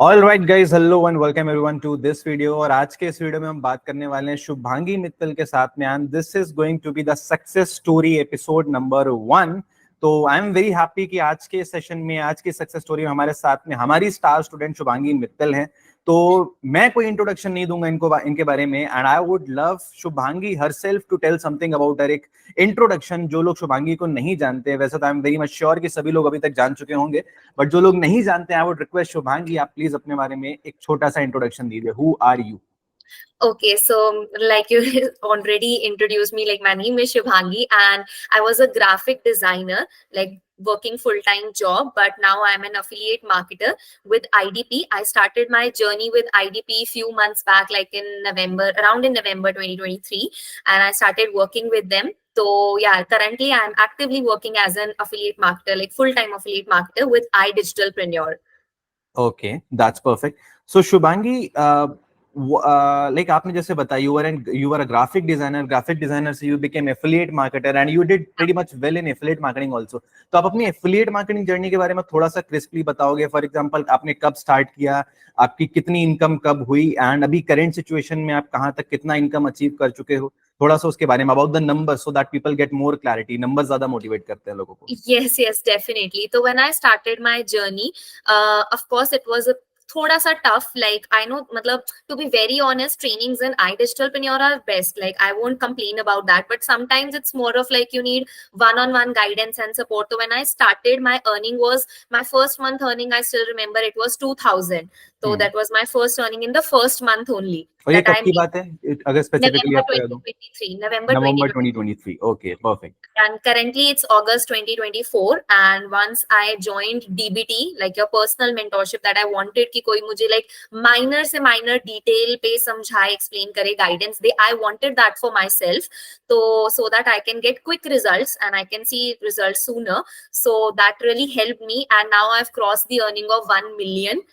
All right guys, hello and welcome everyone to this video। और आज के इस वीडियो में हम बात करने वाले हैं शुभांगी मित्तल के साथ में, and this is going to be the success story episode number 1। तो आई एम वेरी हैप्पी कि आज के सेशन में, आज की सक्सेस स्टोरी में हमारे साथ में हमारी स्टार स्टूडेंट शुभांगी मित्तल हैं। तो मैं कोई इंट्रोडक्शन नहीं दूंगा इनके बारे में, and I would love Shubhangi herself to tell something about her. एक इंट्रोडक्शन, जो लोग शुभांगी को नहीं जानते, वैसे तो I am very much sure कि सभी लोग अभी तक जान चुके होंगे, बट जो लोग नहीं जानते हैं, आई वुड रिक्वेस्ट शुभांगी आप प्लीज अपने बारे में एक छोटा सा इंट्रोडक्शन दीजिए। Who are you? Okay, so like you already introduced me, like my name is Shubhangi and I was a graphic designer, like working full-time job, but now I'm an affiliate marketer with IDP. I started my journey with IDP few months back, like in November, around in November 2023, and I started working with them. So yeah, currently I'm actively working as an affiliate marketer, like full-time affiliate marketer with iDigitalpreneur. Okay, that's perfect. So Shubhangi, like आपने जैसे बताया, you were a graphic designer से you became affiliate marketer and you did pretty much well in affiliate marketing also। तो आप अपनी affiliate marketing journey के बारे में थोड़ा सा क्रिस्पली बताओगे? फॉर एग्जांपल, आपने कब स्टार्ट किया, आपकी कितनी इनकम कब हुई, एंड अभी करंट सिचुएशन में आप कहां तक कितना इनकम अचीव कर चुके हो? थोड़ा सा उसके बारे में, about the numbers, so that people get more clarity. Numbers ज्यादा मोटिवेट करते हैं लोगों को। Yes, definitely. So when I started my journey, of course, it was a thoda sa tough. Like I know, matlab, to be very honest, trainings in iDigitalpreneur are best. Like I won't complain about that. But sometimes it's more of like you need one-on-one guidance and support. So when I started, my earning was my first month earning. I still remember it was 2,000. So that was my first earning in the first month only. और ये कब की बात है, अगर specifically आप बता दो? November November 2023. 2023। Okay, perfect. And currently it's August 2024. And once I joined DBT, like your personal mentorship, that I wanted कि कोई मुझे like minor से minor detail पे समझाए, explain करे, guidance they, I wanted that for myself. So that I can get quick results and I can see results sooner. So that really helped me. And now I've crossed the earning of 1 million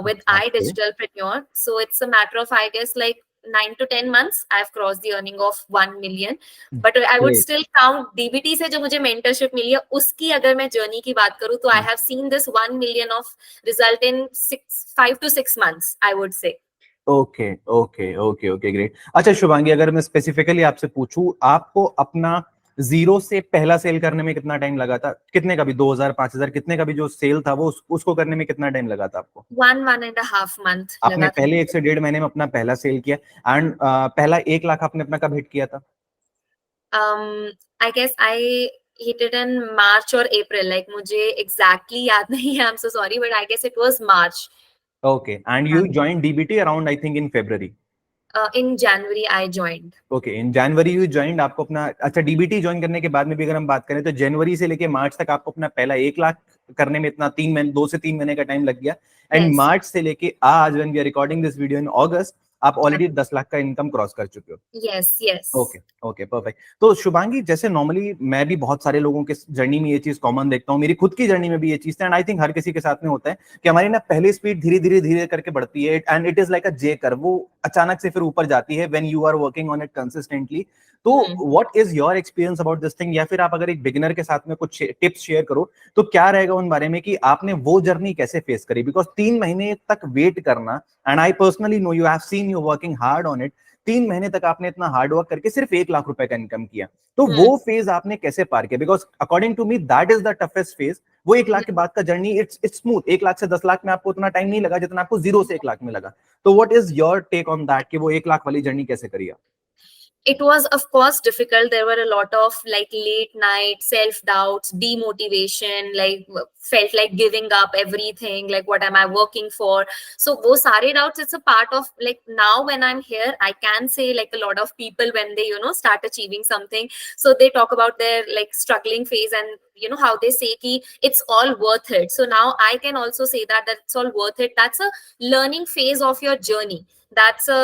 with iDigitalpreneur. So it's a matter of, I guess, like 9 to 10 months, I've crossed the earning of 1 million. But I would still count DBT से जो मुझे mentorship मिली है, उसकी अगर मैं journey की बात करूँ, तो I have seen this 1 million of result in 5 to 6 months, I would say. Okay, great। अच्छा शुभांगी, अगर मैं स्पेसिफिकली आपसे पूछूं, आपको अपना जीरो से पहला सेल करने में कितना टाइम लगा था? कितने का भी, 2000, 5000, कितने का भी जो सेल था वो उसको करने में कितना टाइम लगा था आपको? 1.5 month आपने लगा था। पहले 1 से 1.5 महीने में अपना पहला सेल किया, एंड पहला 1 लाख आपने अपना कब हिट किया था? I guess I hit it in March or April. Like मुझे exactly याद नहीं है, I'm so sorry, but I guess it was March. Okay, and you joined DBT around, I think, in February. In January I joined. Okay, in January you joined। आपको अपना, अच्छा, DBT join करने के बाद में भी अगर हम बात करें तो जनवरी से लेके मार्च तक आपको अपना पहला 1 लाख करने में इतना 2 से 3 महीने का टाइम लग गया, एंड मार्च से लेके आज, when we are recording this video in August, आप ऑलरेडी 10 लाख का इनकम क्रॉस कर चुके हो। yes। Okay, perfect. तो शुभांगी, जैसे नॉर्मली मैं भी बहुत सारे लोगों के जर्नी में ये चीज कॉमन देखता हूँ, मेरी खुद की जर्नी में भी ये चीज है, एंड आई थिंक हर किसी के साथ में होता है कि हमारी ना पहले स्पीड धीरे करके बढ़ती है, and it is like a J curve, वो अचानक से फिर ऊपर जाती है when you are working on it consistently. तो what is your experience about this thing? या फिर आप अगर एक बिगिनर के साथ में कुछ टिप्स शेयर करो तो क्या रहेगा उन बारे में, कि आपने वो जर्नी कैसे फेस करी? बिकॉज 3 महीने तक वेट करना, and I personally know, you have seen you working hard on it. 3 महीने तक आपने इतना हार्ड वर्क करके सिर्फ 1 लाख रुपए का इनकम किया, तो वो फेज आपने कैसे पार किया? Because according to me that is the toughest phase. वो 1 लाख के बाद का जर्नी, इट्स स्मूथ। 1 लाख से 10 लाख में आपको उतना टाइम नहीं लगा जितना आपको 0 से 1 लाख में लगा। तो what is your take on that, कि वो 1 लाख वाली जर्नी कैसे करी आप? It was of course difficult. There were a lot of like late night self-doubts, demotivation, like felt like giving up everything, like what am I working for? So those sare doubts, it's a part of, like, now when I'm here, I can say, like, a lot of people when they start achieving something, so they talk about their like struggling phase, and how they say ki it's all worth it. So now I can also say that it's all worth it. That's a learning phase of your journey. That's a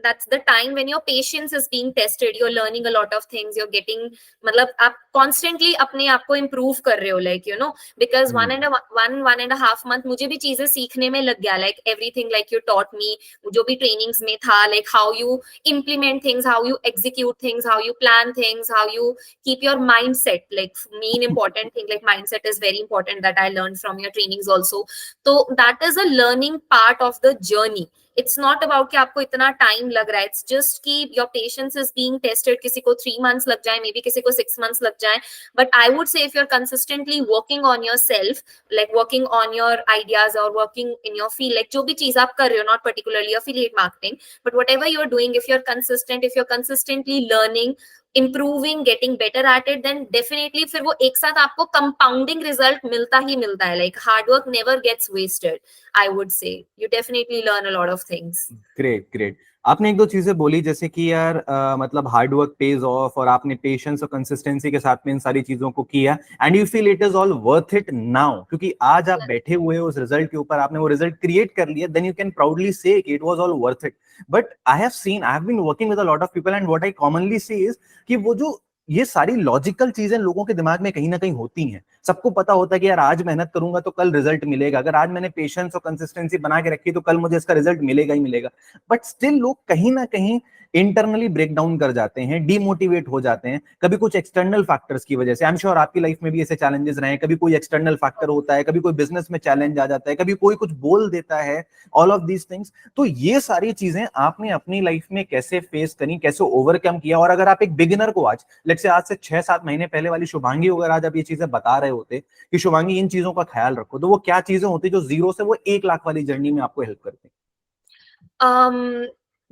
that's the time when your patience is being tested, you're learning a lot of things, you're getting, मतलब आप constantly अपने आप को improve कर रहे हो, like you know, because one and a half month मुझे भी चीजें सीखने में लग गया, like everything like you taught me, जो भी trainings में था, like how you implement things, how you execute things, how you plan things, how you keep your mindset, like main important thing, like mindset is very important, that I learned from your trainings also. So that is a learning part of the journey. It's not about कि आपको इतना time लग रहा है, it's just कि your patience is being tested. किसी को 3 months लग जाए, maybe किसी को 6 months लग जाए, but I would say if you're consistently working on yourself, like working on your ideas or working in your field, like जो भी चीज आप कर रहे हो, not particularly affiliate marketing, but whatever you're doing, if you're consistent, if you're consistently learning, improving, getting better at it, then definitely फिर वो एक साथ आपको compounding result मिलता ही मिलता है. Like hard work never gets wasted, I would say. You definitely learn a lot of things. Great great. आपने एक दो चीजें बोली जैसे कि यार मतलब हार्ड वर्क पेज ऑफ, और आपने पेशेंस और कंसिस्टेंसी के साथ में इन सारी चीजों को किया, and you feel it is all worth it now, क्योंकि आज आप बैठे हुए हो उस रिजल्ट के ऊपर, आपने वो रिजल्ट क्रिएट कर लिया, then you can proudly say कि it was all worth it. But I have been working with a lot of people, and what I commonly see is कि वो जो ये सारी लॉजिकल चीजें लोगों के दिमाग में कहीं ना कहीं होती हैं. सबको पता होता है कि यार आज मेहनत करूंगा तो कल रिजल्ट मिलेगा, अगर आज मैंने पेशेंस और कंसिस्टेंसी बना के रखी तो कल मुझे इसका रिजल्ट मिलेगा ही मिलेगा. बट स्टिल लोग कहीं ना कहीं इंटरनली ब्रेक डाउन कर जाते हैं, डीमोटिवेट हो जाते हैं, कभी कुछ एक्सटर्नल फैक्टर्स की वजह से. आई एम श्योर आपकी लाइफ में भी ऐसे चैलेंजेस रहे हैं, कभी कोई एक्सटर्नल फैक्टर होता है, कभी कोई बिजनेस में चैलेंज आ जाता है, कभी कोई कुछ बोल देता है, ऑल ऑफ दीज थिंग्स. तो ये सारी चीजें आपने अपनी लाइफ में कैसे फेस करी, कैसे ओवरकम किया? और अगर आप एक बिगिनर को आज, लेट्स से आज से 6-7 महीने पहले वाली शुभांगी अगर आज आप ये चीजें बता रहे होते कि शुभांगी इन चीजों का ख्याल रखो, तो वो क्या चीजें होती जो 0 से वो 1 लाख वाली जर्नी में आपको हेल्प करती?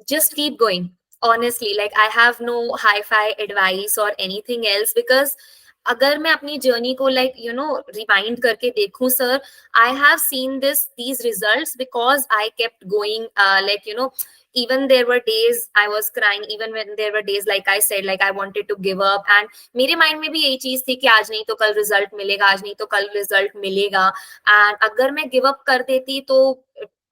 Just keep going. Honestly, like I have no hi-fi advice or anything else, because अगर मैं अपनी जर्नी को like you know rewind करके देखूं, sir, I have seen these results because I kept going. Like you know, even there were days I was crying, even when there were days like I said, like I wanted to give up, and मेरे mind में भी यही चीज थी कि आज नहीं तो कल रिजल्ट मिलेगा, आज नहीं तो कल रिजल्ट मिलेगा. एंड अगर मैं गिव अप कर देती तो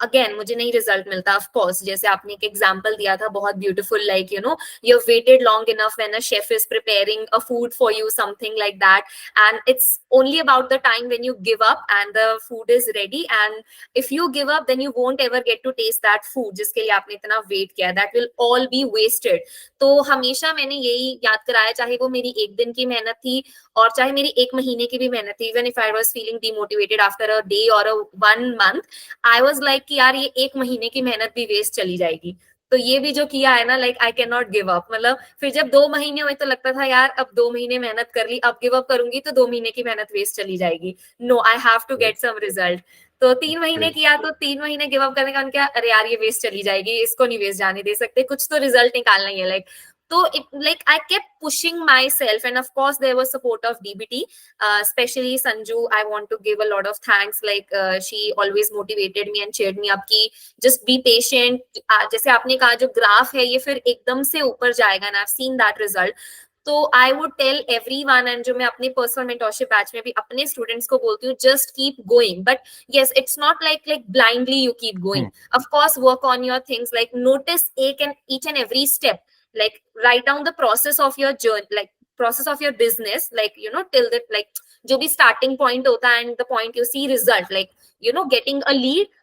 अगेन मुझे नहीं रिजल्ट मिलता. ऑफ कोर्स, जैसे आपने एक एग्जांपल दिया था बहुत beautiful, like you know you have waited long enough when a chef is preparing a food for you, something like that, and it's only about the time when you give up and the food is ready, and if you give up then you won't ever get to taste that food जिसके लिए आपने इतना wait किया. that will all be wasted. तो हमेशा मैंने यही याद कराया, चाहे वो मेरी एक दिन की मेहनत थी और चाहे मेरी एक महीने की भी मेहनत थी, even if I was feeling demotivated after a day or a 1 month, I was like कि यार ये एक महीने की मेहनत भी वेस्ट चली जाएगी. तो ये भी जो किया है ना, like I can not give up. मतलब फिर जब 2 महीने हुए तो लगता था यार अब 2 महीने मेहनत कर ली, अब गिव अप करूंगी तो 2 महीने की मेहनत वेस्ट चली जाएगी. No, I have to get some result. तो 3 महीने किया तो 3 महीने गिव अप करने का उनका, अरे यार ये वेस्ट चली जाएगी, इसको नहीं वेस्ट जाने दे सकते, कुछ तो रिजल्ट निकालना ही है. Like so it like I kept pushing myself, and of course there was support of DBT, especially Sanju. I want to give a lot of thanks, like she always motivated me and cheered me up ki just be patient. जैसे आपने कहा जो graph है ये फिर एकदम से ऊपर जाएगा, and I've seen that result. तो I would tell everyone, and जो मैं अपने पर्सनल मेंटरशिप बैच में भी अपने स्टूडेंट्स को बोलती हूँ, just keep going. But yes, it's not like blindly you keep going. Of course work on your things, like notice each and every step, like write down the process of your journey, like process of your business, like you know till that, like जो भी starting point होता है and the point you see result, like you know getting a lead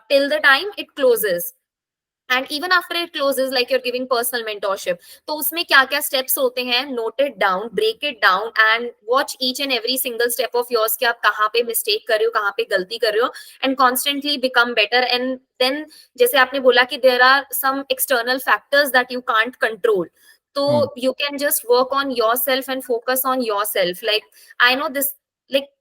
till the time it closes, and even after it closes, like you're giving personal mentorship. तो उसमें क्या क्या steps होते हैं, note it down, break it down, and watch each and every single step of yours कि आप कहाँ पे mistake कर रहे हो, कहाँ पे गलती कर रहे हो, and constantly become better. And then जैसे आपने बोला कि there are some external factors that you can't control, तो you can just work on yourself and focus on yourself. Like I know this, like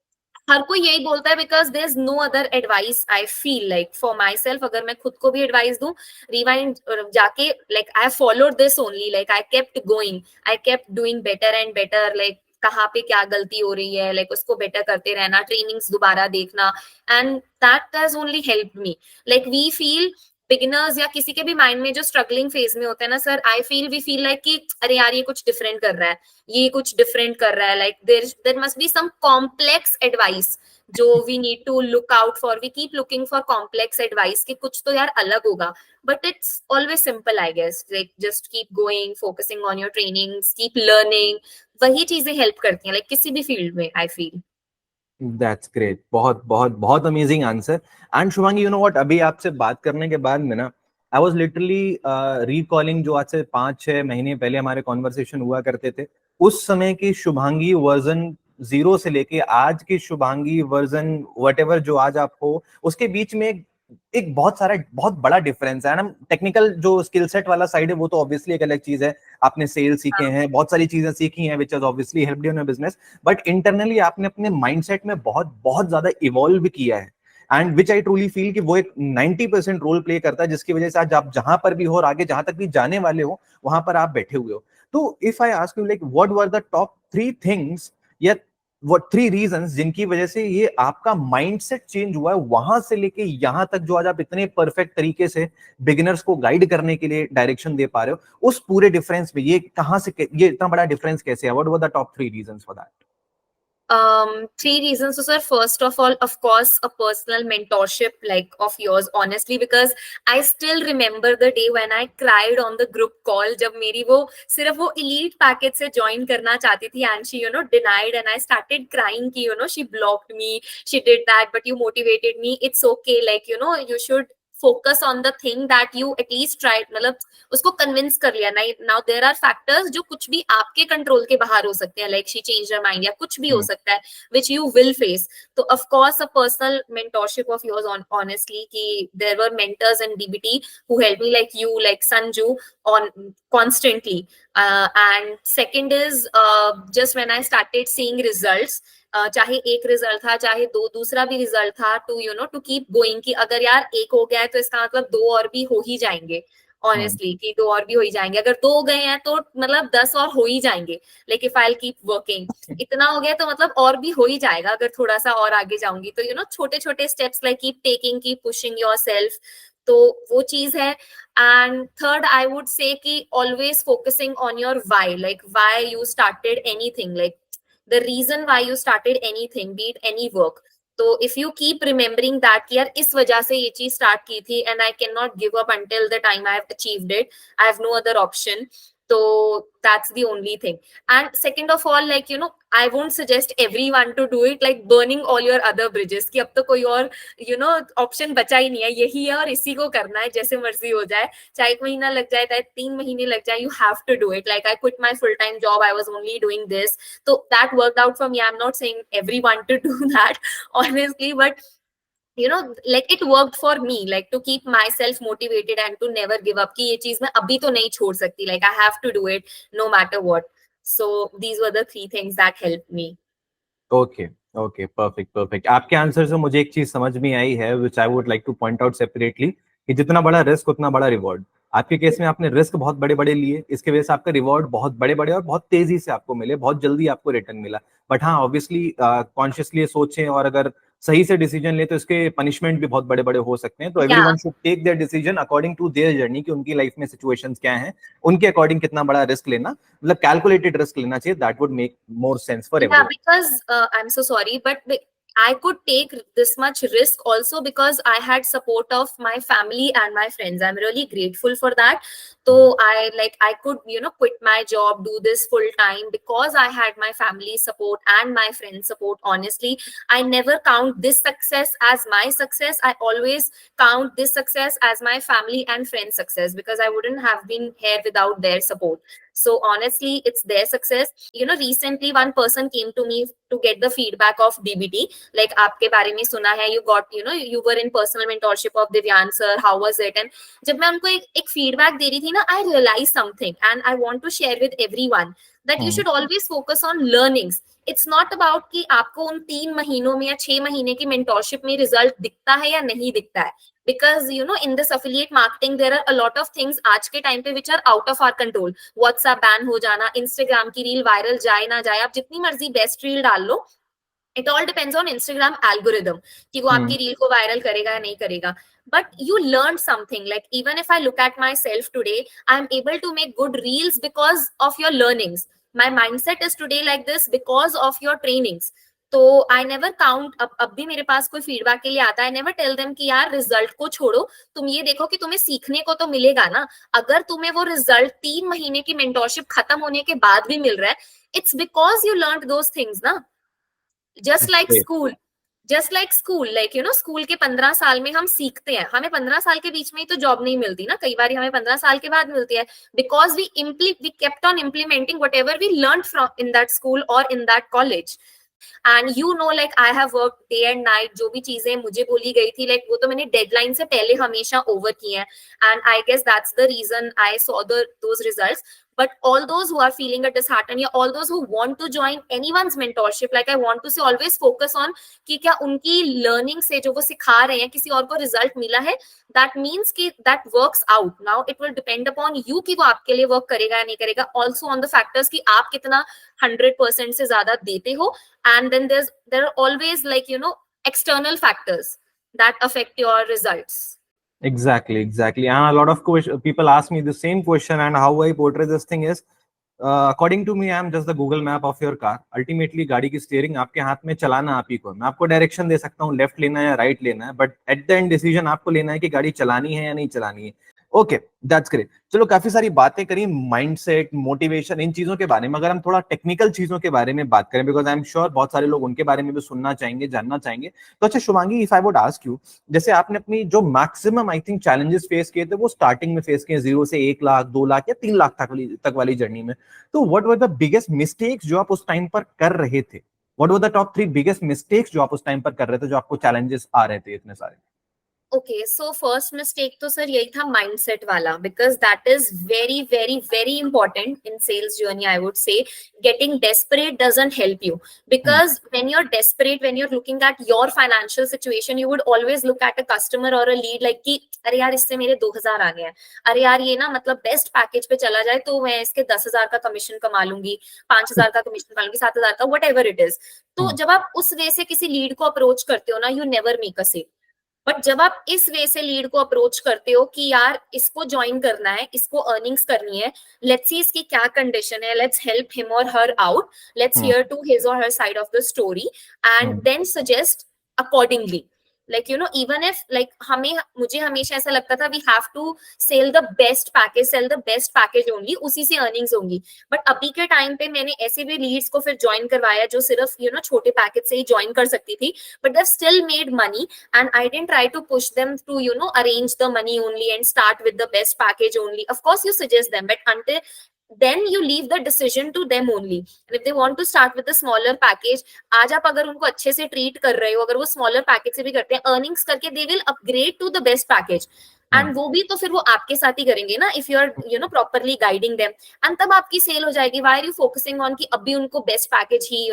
हर कोई यही बोलता है, because there is no other advice. I feel like for myself, अगर मैं खुद को भी एडवाइस दूं, रिवाइंड जाके, like I followed this only, like I kept going, I kept doing better and better. Like कहाँ पे क्या गलती हो रही है, लाइक उसको बेटर करते रहना, ट्रेनिंग्स दोबारा देखना, and that has only helped me. Like we feel beginners या किसी के भी माइंड में जो स्ट्रगलिंग फेज में होता है ना sir, I feel we feel like कि अरे यार ये कुछ डिफरेंट कर रहा है, ये कुछ डिफरेंट कर रहा है, like there must be some complex advice जो we need to look out for, we keep looking for complex advice कि कुछ तो यार अलग होगा, but it's always simple I guess, like just keep going, focusing on your trainings, keep learning, वही चीजें help करती हैं लाइक किसी भी फील्ड में आई फील। दैट्स ग्रेट, बहुत बहुत बहुत amazing answer. And Shubhangi, you know what, अभी आपसे बात करने के बाद में ना आई वाज लिटरली रिकॉलिंग जो आज से 5-6 महीने पहले हमारे कॉन्वर्सेशन हुआ करते थे, उस समय की शुभांगी वर्जन 0 से लेके आज की शुभांगी वर्जन वट जो आज आप हो, उसके बीच में एक बहुत बड़ा डिफरेंस है ना। टेक्निकल जो स्किल सेट वाला साइड है वो तो ऑब्वियसली एक अलग चीज है, आपने सेल सीखे हैं, बहुत सारी चीजें सीखी हैं, which has obviously helped you in business, but internally आपने अपने माइंडसेट में बहुत बहुत ज्यादा इवॉल्व किया है। And which I truly feel कि वो एक 90% रोल प्ले करता है, जिसकी वजह से आज आप जहां पर भी हो और आगे जहां तक भी जाने वाले हो वहां पर आप बैठे हुए हो। तो if I ask you like what were the top 3 things या वो 3 रीजंस जिनकी वजह से ये आपका माइंडसेट चेंज हुआ है वहां से लेके यहां तक, जो आज आप इतने परफेक्ट तरीके से बिगिनर्स को गाइड करने के लिए डायरेक्शन दे पा रहे हो, उस पूरे डिफरेंस में ये कहां से, ये इतना बड़ा डिफरेंस कैसे है? What were the top 3 reasons for that? 3 reasons. So, sir, first of all, of course, a personal mentorship like of yours, honestly, because I still remember the day when I cried on the group call. जब मेरी वो सिर्फ वो elite package से join करना चाहती थी, and she, denied, and I started crying कि, she blocked me, she did that, but you motivated me. It's okay, like, you should focus on the thing that you at least tried, मतलब उसको convince कर लिया। Now there are factors जो कुछ भी आपके control के बाहर हो सकते हैं, like she change her mind या कुछ भी हो सकता है विच यू विल फेस। तो of course a personal mentorship of yours honestly कि there were mentors in DBT who help me like you, like Sanju on constantly, and second is just when I started seeing results, चाहे एक result था चाहे दो दूसरा भी result था, to keep going कि अगर यार एक हो गया है तो इसका मतलब दो और भी हो ही जाएंगे, ऑनेस्टली कि दो और भी हो ही जाएंगे, अगर दो हो गए हैं तो मतलब 10 और हो ही जाएंगे, like if I keep working, इतना हो गया तो मतलब और भी हो ही जाएगा अगर थोड़ा सा और आगे जाऊंगी तो छोटे छोटे steps like keep taking, keep pushing yourself, तो वो चीज है। And third I would say कि always focusing on your why, like why you started anything, like the reason why you started anything, be it any work. तो if you keep remembering that कि यार इस वजह से ये चीज start की थी and I cannot give up until the time I have achieved it, I have no other option, तो that's the only thing. And second of all, like I won't suggest everyone to do it, like burning all your other bridges कि अब तो कोई और option बचा ही नहीं है, यही है और इसी को करना है, जैसे मर्जी हो जाए, चाहे 1 महीना लग जाए चाहे 3 महीने लग जाए, you have to do it. Like I quit my full-time job, I was only doing this, so that worked out for me. I'm not saying everyone to do that honestly, but like it worked for me, like to keep myself motivated and to never give up कि ये चीज मैं अभी तो नहीं छोड़ सकती, like I have to do it no matter what. So these were the 3 things that helped me. Okay, okay, perfect, perfect. आपके आंसर से मुझे एक चीज समझ में आई है which I would like to point out separately, कि जितना बड़ा रिस्क उतना बड़ा रिवॉर्ड। आपके केस में आपने रिस्क बहुत बड़े बड़े लिए, इसके वजह से आपका रिवॉर्ड बहुत बड़े बड़े और बहुत तेजी से आपको मिले, बहुत जल्दी आपको रिटर्न मिला। बट हाँ, ऑब्वियसली कॉन्शियसली सोचें और अगर सही से डिसीजन ले तो इसके पनिशमेंट भी बहुत बड़े बड़े हो सकते हैं। तो Yeah. Everyone should take their decision according to their journey, कि उनकी लाइफ में सिचुएशंस क्या हैं, उनके अकॉर्डिंग कितना बड़ा रिस्क लेना, मतलब कैलकुलेटेड रिस्क लेना चाहिए। That would make more sense for Yeah, everyone. because I'm so sorry, but I could take this much risk also because I had support of my family and my friends. I'm really grateful for that. So I could, quit my job, do this full time because I had my family support and my friends support. Honestly, I never count this success as my success. I always count this success as my family and friends success because I wouldn't have been here without their support. So honestly, it's their success. Recently one person came to me to get the feedback of DBT. Like आपके बारे में सुना है, you got, you were in personal mentorship of Divyan sir, how was it? And जब मैं उनको एक feedback दे रही थी ना, I realized something and I want to share with everyone that you should always focus on learnings. It's not about कि आपको उन 3 महीनों में या 6 महीने की mentorship में रिजल्ट दिखता है या नहीं दिखता है, because in this affiliate marketing there are a lot of things आज के टाइम पे which are out of our control. WhatsApp ban हो जाना, Instagram की रील वायरल जाए ना जाए, आप जितनी मर्जी बेस्ट रील डाल लो, it all depends on Instagram algorithm कि वो आपकी रील को वायरल करेगा या नहीं करेगा. But you learned something. Like even if I look at myself today, I'm able to make good reels because of your learnings. My mindset is today like this because of your trainings. तो I never count, अब भी मेरे पास कोई feedback के लिए आता है, I never tell them कि यार रिजल्ट को छोड़ो, तुम ये देखो कि तुम्हें सीखने को तो मिलेगा ना. अगर तुम्हें वो रिजल्ट 3 महीने की मेंटोरशिप खत्म होने के बाद भी मिल रहा है, it's because you learn those things ना. Just like school, like school के 15 साल में हम सीखते हैं, हमें 15 साल के बीच में ही तो जॉब नहीं मिलती ना, कई बार हमें 15 साल के बाद मिलती है, because we kept on implementing whatever we learn from in that school और in that college. And you know like I have work day and night, जो भी चीजें मुझे बोली गई थी लाइक वो तो मैंने डेडलाइन से पहले हमेशा ओवर की है. And I guess that's the reason I saw those results. But all those who are feeling a disheartened, या all those who want to join anyone's mentorship, like I want to say always focus on कि क्या उनकी learning से जो वो सिखा रहे हैं किसी और को result मिला है, that means कि that works out. Now it will depend upon you कि वो आपके लिए work करेगा या नहीं करेगा, also on the factors कि आप कितना 100% से ज्यादा देते हो. And then there are always like external factors that affect your results. Exactly. And a lot of people ask me the same question, and how I portray this thing is, according to me, I am just the Google map of your car. Ultimately, गाड़ी की steering आपके हाथ में, चलाना आप ही को. मैं आपको डायरेक्शन दे सकता हूँ, लेफ्ट लेना है या राइट लेना है, but at the end decision आपको लेना है कि गाड़ी चलानी है या नहीं चलानी है. Okay, that's great. चलो, काफी सारी बातें करी माइंडसेट, मोटिवेशन, इन चीजों के बारे में. अगर हम थोड़ा टेक्निकल चीजों के बारे में बात करें, बिकॉज आई एम श्योर बहुत सारे लोग उनके बारे में भी सुनना चाहेंगे, जानना चाहेंगे. तो अच्छा Shubhangi, if I would ask you, जैसे आपने अपनी जो maximum I think challenges face किए थे वो स्टार्टिंग में फेस किए, 0 से 1 लाख, 2 लाख या 3 लाख तक वाली जर्नी में. तो what were the biggest mistakes जो आप उस टाइम पर कर रहे थे? What were the top 3 biggest mistakes जो आप उस टाइम पर कर रहे थे, जो आपको चैलेंजेस आ रहे थे इतने सारे? Okay, so first mistake तो सर यही था mindset वाला, because that is very very very important in sales journey. I would say getting desperate doesn't help you, because when you're desperate, when you're looking at your financial situation, you would always look at a customer or a lead like कि अरे यार इससे मेरे 2000 आ गए हैं, अरे यार ये ना मतलब बेस्ट पैकेज पे चला जाए तो मैं इसके 10,000 का कमीशन कमा लूंगी, 5,000 का कमीशन कमा लूंगी, 7,000 का, वट एवर इट इज. तो जब आप उस वे से किसी लीड को अप्रोच करते हो ना, you never make a sale. But जब आप इस वे से लीड को अप्रोच करते हो कि यार इसको ज्वाइन करना है, इसको अर्निंग्स करनी है, लेट्स सी इसकी क्या कंडीशन है, लेट्स हेल्प हिम और her out, let's hear to his और her side of the story and then suggest accordingly. like even if like मुझे हमेशा ऐसा लगता था we have to sell the best package only, उसी से earnings होंगी. बट अभी के टाइम पे मैंने ऐसे भी लीड्स को फिर ज्वाइन करवाया जो सिर्फ छोटे पैकेज से ही ज्वाइन कर सकती थी, but they still made money and I didn't try to push them to arrange the money only and start with the best package only. Of course you suggest them, but until then you leave the decision to them only. And if they want to start with a smaller package, आज आप अगर उनको अच्छे से treat कर रहे हो, अगर वो स्मॉलर पैकेज से भी करते हैं, अर्निंग्स करके they will upgrade to the best package. And वो भी तो फिर वो आपके साथ ही करेंगे ना, if you are properly guiding them, and तब आपकी सेल हो जाएगी. Why are you focusing on कि अभी उनको बेस्ट पैकेज ही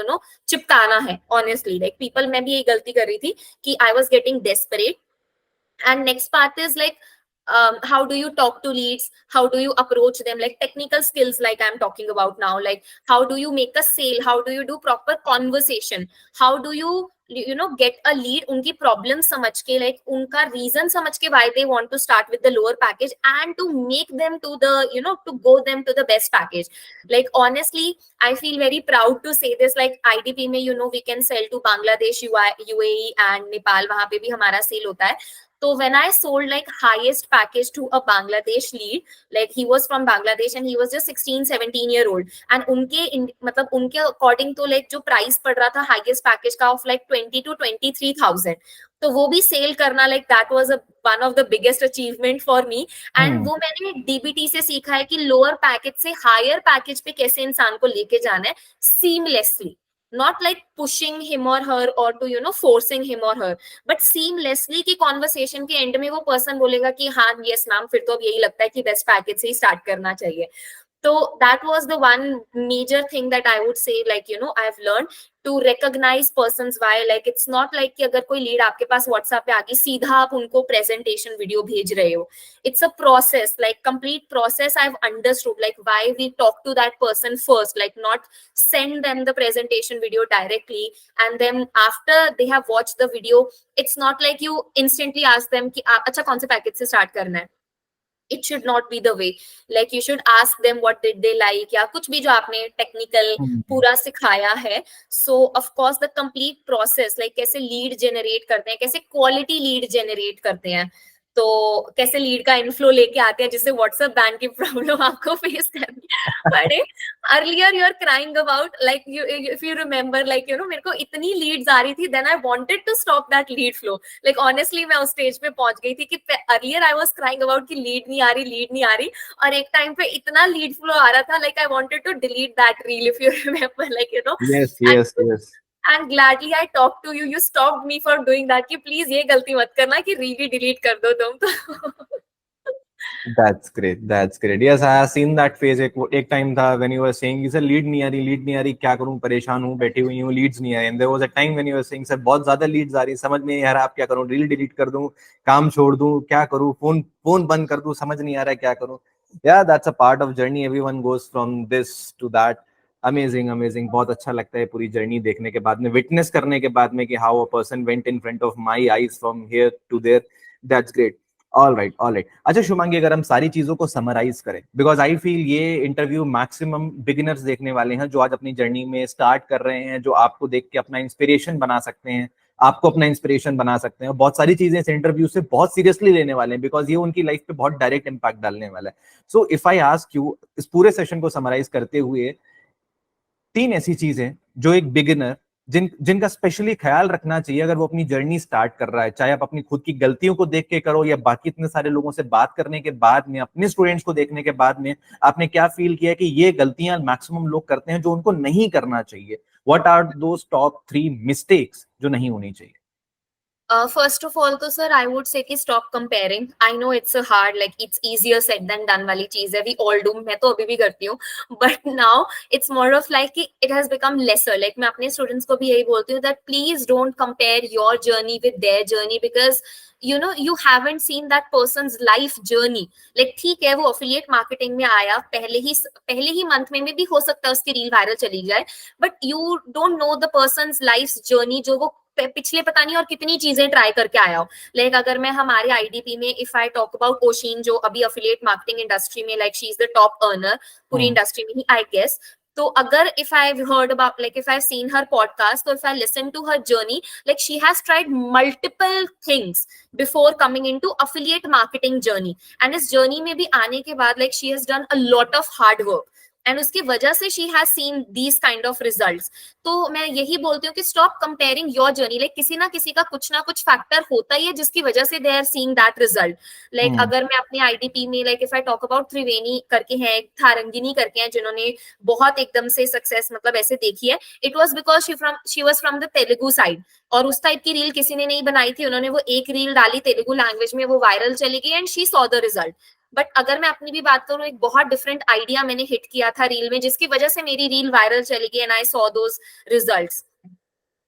चिपकाना है? ऑनेस्टली लाइक पीपल, मैं भी यही गलती कर रही थी कि I was getting desperate. And next part is like how do you talk to leads, how do you approach them, like technical skills like I'm talking about now, like how do you make a sale, how do you do proper conversation, how do you get a lead unki problem samajh ke, like unka reason samajh ke why they want to start with the lower package and to make them to the to go them to the best package. Like honestly I feel very proud to say this, like IDP mein we can sell to Bangladesh, UAE and Nepal, wahan pe bhi hamara sale hota hai. So when I sold like highest package to a Bangladesh lead, like he was from Bangladesh and he was just 16-17-year-old, and उनके according to like जो price पड़ रहा था highest package का of like 20 to 23,000, तो वो भी cell करना like that was one of the biggest achievement for me. and वो मैंने DBT से सीखा है कि lower package से higher package पे कैसे इंसान को लेके जाना है seamlessly. Not like pushing him or her or to forcing him or her, but seamlessly कि conversation के end में वो person बोलेगा कि हाँ yes मैम फिर तो अब यही लगता है कि best package से ही start करना चाहिए. So that was the one major thing that I would say, like I've learned to recognize persons why, like it's not like कि अगर कोई लीड आपके पास व्हाट्सएप पे आ गई सीधा आप उनको प्रेजेंटेशन वीडियो भेज रहे हो. It's a process, like complete process. I've understood like why we talk to that person first, like not send them the presentation video directly, and then after they have watched the video, it's not like you instantly ask them कि अच्छा कौन से package से start करना है. It should not be the way. Like you should ask them what did they like, या कुछ भी जो आपने टेक्निकल पूरा सिखाया है. So of course the complete process, like कैसे लीड जनरेट करते हैं, कैसे क्वालिटी लीड जनरेट करते हैं, तो कैसे लीड का इनफ्लो लेके आते हैं जिससे व्हाट्सएप बैन की प्रॉब्लम आपको फेस करनी पड़े. Earlier you are crying about like you, if you remember like मेरे को इतनी लीड्स आ रही थी, then I wanted to stop that lead flow. Like honestly मैं उस स्टेज पे पहुंच गई थी कि earlier I was crying about कि लीड नहीं आ रही, और एक टाइम पे इतना लीड फ्लो आ रहा था, like I wanted to delete that reel, if you remember, like Yes, yes, yes. and gladly I talked to you. You stopped me for doing that कि please ये गलती मत करना कि रील डिलीट कर दो तुम तो. That's great. That's great. Yes, I have seen that phase. एक time था when you were saying sir lead नहीं आ रही क्या करूं, परेशान हूं, बैठी हुई हूं, leads नहीं आ रही. And there was a time when you were saying sir बहुत ज्यादा leads आ रही, समझ में नहीं आ रहा आप क्या करूं, रील डिलीट कर दूं, काम छोड़ दूं, क्या करूं, फोन बंद कर दूं, समझ नहीं आ रहा क्या करूं. Yeah, that's a part of journey. Everyone goes from this to that. Amazing, amazing. बहुत अच्छा लगता है पूरी जर्नी देखने के बाद में, विटनेस करने के बाद में कि how a person went in front of my eyes from here to there. That's great. All right, all right. अच्छा शुभांगी, अगर हम सारी चीजों को समराइज करें, बिकॉज आई फील ये इंटरव्यू मैक्सिमम बिगिनर्स देखने वाले हैं जो आज अपनी जर्नी में स्टार्ट कर रहे हैं, जो आपको देख के अपना इंस्पिरेशन बना सकते हैं, आपको अपना इंस्पिरेशन बना सकते हैं. बहुत सारी चीजें इस इंटरव्यू से बहुत सीरियसली लेने वाले हैं, बिकॉज ये उनकी लाइफ पे बहुत डायरेक्ट इंपैक्ट डालने वाला है. So if I ask you, इस पूरे सेशन को समराइज करते हुए 3 ऐसी चीजें जो एक बिगिनर जिनका स्पेशली ख्याल रखना चाहिए अगर वो अपनी जर्नी स्टार्ट कर रहा है, चाहे आप अपनी खुद की गलतियों को देख के करो या बाकी इतने सारे लोगों से बात करने के बाद में, अपने स्टूडेंट्स को देखने के बाद में आपने क्या फील किया कि ये गलतियां मैक्सिमम लोग करते हैं जो उनको नहीं करना चाहिए. What are those top 3 mistakes जो नहीं होनी चाहिए? First of all, तो sir, I would say कि stop comparing. I know it's a hard, like it's easier said than done वाली चीज है. We all do. मैं तो अभी भी करती हूँ. But now it's more of like कि it has become lesser. Like मैं अपने students को भी यही बोलती हूँ that please don't compare your journey with their journey, because you haven't seen that person's life journey. Like ठीक है वो affiliate marketing में आया, पहले ही month में भी हो सकता है उसकी रील वायरल चली जाए, but you don't know the person's life's journey जो वो पिछले पता नहीं और कितनी चीजें ट्राई करके आया हो. लाइक अगर मैं हमारे आईडीपी में इफ आई टॉक अबाउट ओशीन जो अभी अफिलिएट मार्केटिंग इंडस्ट्री में like she is the top earner पूरी इंडस्ट्री में ही आई गेस. तो अगर if I've heard about, like if I've seen her podcast, so if I listen to her journey, like she has tried multiple things before coming into affiliate marketing journey, and इस journey में भी आने के बाद like she has done a lot of hard work, and उसकी वजह से she has seen these kind of results. तो मैं यही बोलती हूँ कि stop comparing your journey. Like किसी ना किसी का कुछ ना कुछ फैक्टर होता ही है जिसकी वजह से they are seeing that result. Like अगर मैं अपने आईडीपी में like if I talk about Triveni करके हैं, थारंगिनी करके हैं जिन्होंने बहुत एकदम से सक्सेस मतलब ऐसे देखी है, it was because she was from the Telugu side, और उस टाइप की रील किसी ने नहीं बनाई थी. उन्होंने वो एक रील डाली तेलुगु लैंग्वेज में, वो वायरल चली गई and she saw the result. But अगर मैं अपनी भी बात करूं, एक बहुत डिफरेंट आइडिया मैंने हिट किया था रील में जिसकी वजह से मेरी रील वायरल चली गई and I saw those results.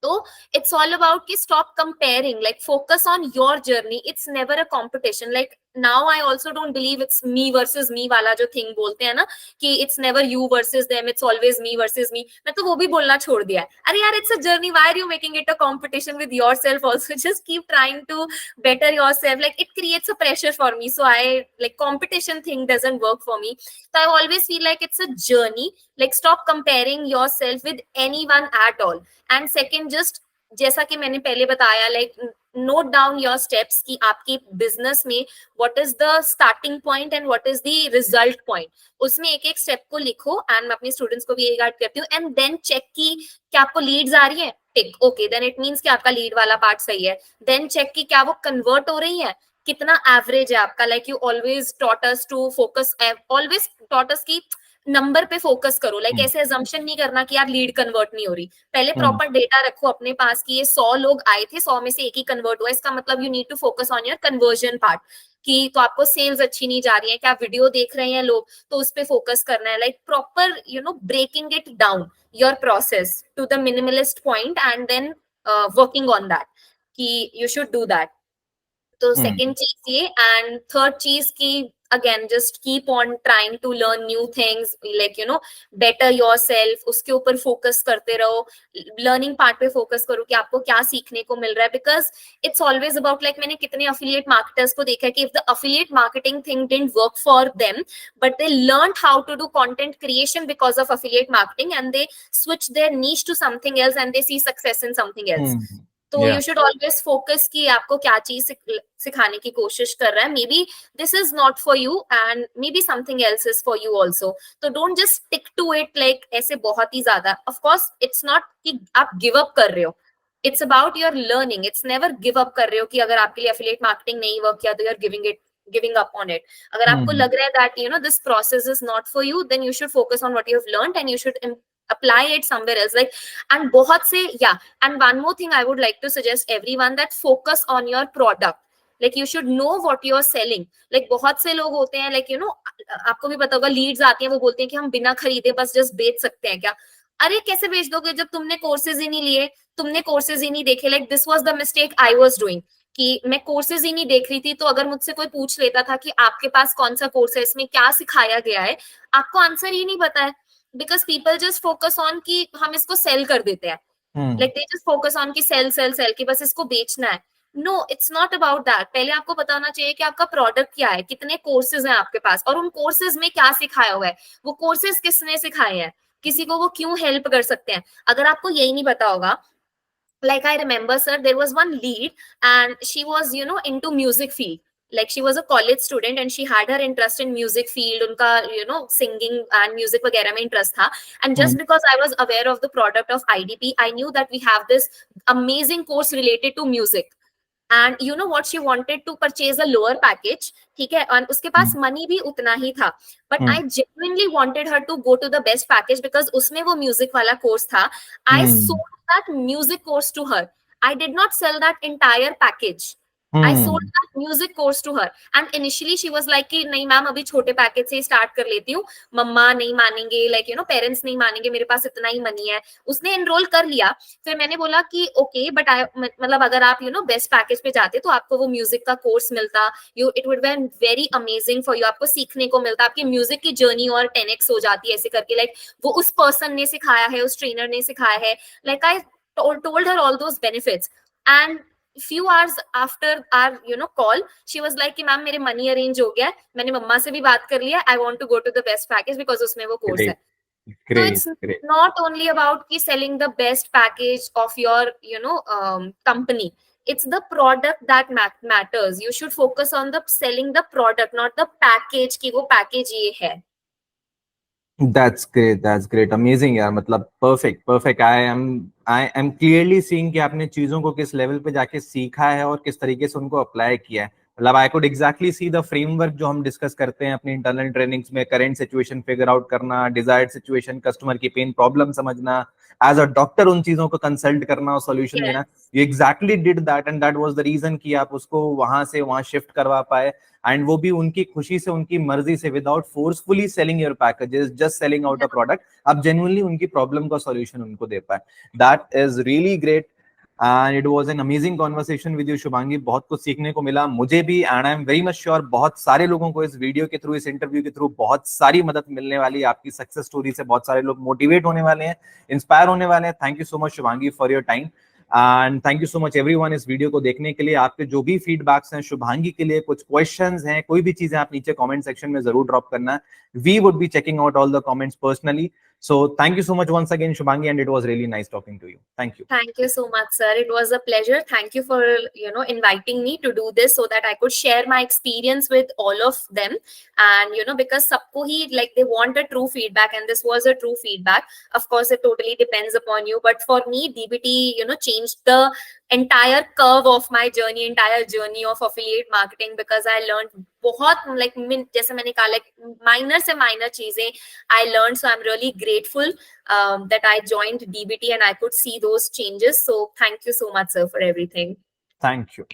तो इट्स ऑल अबाउट कि stop comparing, like focus on your journey. It's never a competition. Like now I also don't believe it's me versus me वाला जो thing बोलते हैं ना कि it's never you versus them, it's always me versus me. मैं तो वो भी बोलना छोड़ दिया है. अरे यार it's a journey, why are you making it a competition with yourself also? Just keep trying to better yourself. Like it creates a pressure for me, so I like competition thing doesn't work for me. So I always feel like it's a journey. Like stop comparing yourself with anyone at all. And second, just जैसा कि मैंने पहले बताया, like note down your steps कि आपकी business में what is the starting point and what is the result point. उसमें एक एक स्टेप को लिखो, एंड मैं अपने स्टूडेंट्स को भी यही गाइड करती हूँ. एंड देन चेक कि क्या आपको लीड्स आ रही है, टिक, ओके, देन इट मींस कि आपका लीड वाला पार्ट सही है. देन चेक कि क्या वो कन्वर्ट हो रही है, कितना एवरेज है आपका. Like you always taught us to focus, always taught us की नंबर पे फोकस करो. लाइक ऐसे अजम्पशन नहीं करना कि यार लीड कन्वर्ट नहीं हो रही. पहले प्रॉपर डेटा रखो अपने पास कि ये 100 लोग आए थे, 100 में से एक ही कन्वर्ट हुआ, इसका मतलब you need to focus on your conversion part. कि तो आपको सेल्स अच्छी नहीं जा रही है, क्या वीडियो देख रहे हैं लोग तो उस पे फोकस करना है, like proper breaking it down your process to the minimalist point and then working on that कि यू शुड डू दैट. तो सेकंड चीज ये. एंड थर्ड चीज की again just keep on trying to learn new things, like better yourself, उसके ऊपर focus करते रहो, लर्निंग पार्ट पे फोकस करो कि आपको क्या सीखने को मिल रहा है, because it's always about, like मैंने कितने अफिलिएट मार्केटर्स को देखा है कि if the affiliate marketing thing didn't work for them but they learned how to do content creation because of affiliate marketing and they switch their niche to something else and they see success in something else. तो you should always focus कि आपको क्या चीज सिखाने की कोशिश कर रहा है. Maybe this is not for you and maybe something else is for you also. तो don't just stick to it like ऐसे बहुत ही ज्यादा. ऑफकोर्स इट्स नॉट कि आप गिव अप कर रहे हो, it's about your learning. It's never give up कर रहे हो कि अगर आपके लिए एफिलिएट मार्केटिंग नहीं वर्क किया तो you are giving up on it. अगर आपको लग रहा है that this process is not for you, then you should focus on what you have learned and you should apply it somewhere else, like. And बहुत से and one more thing I would like to suggest everyone, that focus on your product. Like you should know what you are selling. Like बहुत से लोग होते हैं, like आपको भी पता होगा, लीड्स आती हैं, वो बोलते हैं कि हम बिना खरीदे बस जस्ट बेच सकते हैं क्या. अरे कैसे बेच दोगे जब तुमने कोर्सेज ही नहीं लिए, तुमने कोर्सेज ही नहीं देखे. Like this was the mistake I was doing कि मैं कोर्सेज ही नहीं देख रही थी. तो अगर मुझसे कोई पूछ लेता था कि आपके पास कौन सा कोर्स है, इसमें क्या सिखाया गया है, आपको आंसर ही नहीं पता है. Because people just focus on कि हम इसको सेल कर देते हैं, like they just focus on कि सेल सेल सेल कि बस इसको बेचना है. No, it's not about that. पहले आपको पता होना चाहिए कि आपका प्रोडक्ट क्या है, कितने कोर्सेज हैं आपके पास, और उन कोर्सेज में क्या सिखाया हुआ है, वो कोर्सेज किसने सिखाए हैं, किसी को वो क्यों हेल्प कर सकते हैं. अगर आपको यही नहीं पता होगा, like I remember, sir, there was one lead and she was into music field. Like she was a college student and she had her interest in music field, unka singing and music वगैरह में interest था. And just because I was aware of the product of IDP, I knew that we have this amazing course related to music. And you know what, she wanted to purchase a lower package, ठीक है, और उसके पास money भी उतना ही था. But I genuinely wanted her to go to the best package because उसमें वो music वाला कोर्स था. I sold that music course to her. I did not sell that entire package. I sold that music course to her. And initially she was like कि नहीं ma'am अभी छोटे package से start कर लेती हूँ, मम्मा नहीं मानेंगे, लाइक पेरेंट्स नहीं मानेंगे, मेरे पास इतना ही मनी है. उसने एनरोल कर लिया. फिर मैंने बोला कि ओके बट मतलब अगर आप बेस्ट पैकेज पे जाते तो आपको वो म्यूजिक का कोर्स मिलता, it would be very amazing for you. आपको सीखने को मिलता, आपकी म्यूजिक की जर्नी और 10x हो जाती है ऐसे करके. लाइक वो उस पर्सन ने सिखाया है, उस ट्रेनर ने सिखाया है. Like I told her all those benefits. And few hours after our call, she was like कि मैम मेरे मनी अरेंज हो गया है, मैंने मम्मा से भी बात कर लिया, I want to go to the best package because उसमें वो कोर्स है. So it's not only about ki selling the best package of your company. It's the product that matters. You should focus on the selling the product, not the package कि वो package ये है. That's great, amazing यार. मतलब perfect. I am clearly seeing कि आपने चीजों को किस लेवल पे जाके सीखा है और किस तरीके से उनको अप्लाई किया है. मतलब I could exactly see the framework जो हम डिस्कस करते हैं अपनी इंटरनल ट्रेनिंग्स में, करंट सिचुएशन फिगर आउट करना, डिजायर्ड सिचुएशन, कस्टमर की पेन प्रॉब्लम समझना, एज अ डॉक्टर उन चीजों को कंसल्ट करना और सॉल्यूशन देना. You exactly did that and that was the reason कि आप उसको वहां से वहां शिफ्ट करवा पाए. एंड वो भी उनकी खुशी से, उनकी मर्जी से, without forcefully selling your packages, just selling out a product. आप जेन्युइनली उनकी प्रॉब्लम का सॉल्यूशन उनको दे पाए. That is really great and it was an amazing conversation with you Shubhangi. बहुत कुछ सीखने को मिला मुझे भी and I am very much sure बहुत सारे लोगों को इस वीडियो के थ्रू, इस इंटरव्यू के थ्रू बहुत सारी मदद मिलने वाली है. आपकी सक्सेस स्टोरी से बहुत सारे लोग मोटिवेट होने वाले हैं, इंस्पायर होने वाले हैं. Thank you so much Shubhangi for your time and thank you so much everyone इस वीडियो को देखने के लिए. आपके जो भी फीडबैक्स हैं शुभांगी के लिए, कुछ क्वेश्चंस हैं, कोई भी चीजें, आप नीचे कमेंट सेक्शन में जरूर ड्रॉप करना. We would be checking out all the comments personally. So thank you so much once again Shubhangi, and it was really nice talking to you. Thank you. Thank you so much, sir. It was a pleasure. Thank you for inviting me to do this so that I could share my experience with all of them. And because sabko hi like they want a true feedback, and this was a true feedback. Of course, it totally depends upon you. But for me, DBT changed the entire curve of my journey, entire journey of affiliate marketing, because I learned बहुत like जैसे मैंने कहा like minor से minor चीजें I learned. So I'm really grateful that I joined DBT and I could see those changes. So thank you so much, sir, for everything. Thank you.